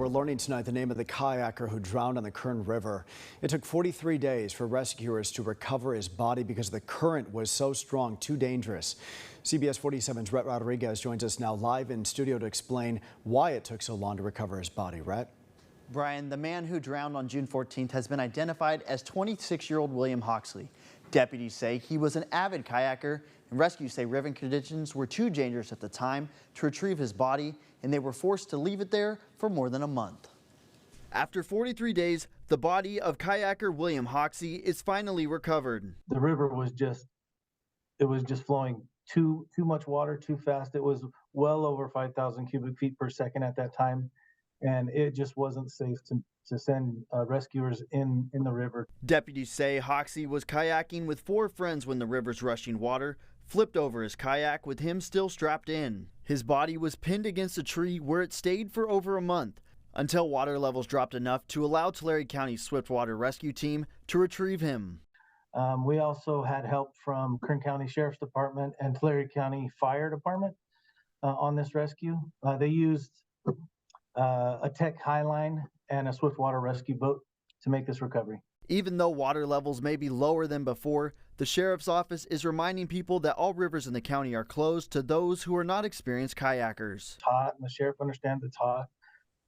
we're learning tonight the name of the kayaker who drowned on the Kern River. It took 43 days for rescuers to recover his body because the current was so strong, too dangerous. CBS 47's Rhett Rodriguez joins us now live in studio to explain why it took so long to recover his body. Rhett? Brian, the man who drowned on June 14th has been identified as 26-year-old William Hoxley. Deputies say he was an avid kayaker, and rescues say river conditions were too dangerous at the time to retrieve his body, and they were forced to leave it there for more than a month. After 43 days, the body of kayaker William Hoxley is finally recovered. The river was just flowing too much water too fast. It was well over 5,000 cubic feet per second at that time, and it just wasn't safe to send rescuers in the river. Deputies say Hoxley was kayaking with 4 friends when the river's rushing water flipped over his kayak with him still strapped in. His body was pinned against a tree where it stayed for over a month until water levels dropped enough to allow Tulare County's Swiftwater Rescue Team to retrieve him. We also had help from Kern County Sheriff's Department and Tulare County Fire Department on this rescue. They used a Tech Highline and a Swiftwater rescue boat to make this recovery. Even though water levels may be lower than before, the Sheriff's Office is reminding people that all rivers in the county are closed to those who are not experienced kayakers. It's hot, and the sheriff understands it's hot,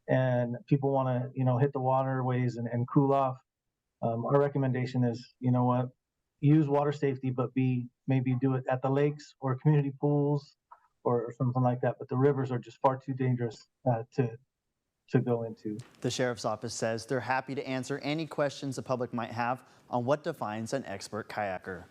and people want to, hit the waterways and cool off. Our recommendation is, use water safety, but maybe do it at the lakes or community pools or something like that. But the rivers are just far too dangerous to go into. The Sheriff's Office says they're happy to answer any questions the public might have on what defines an expert kayaker.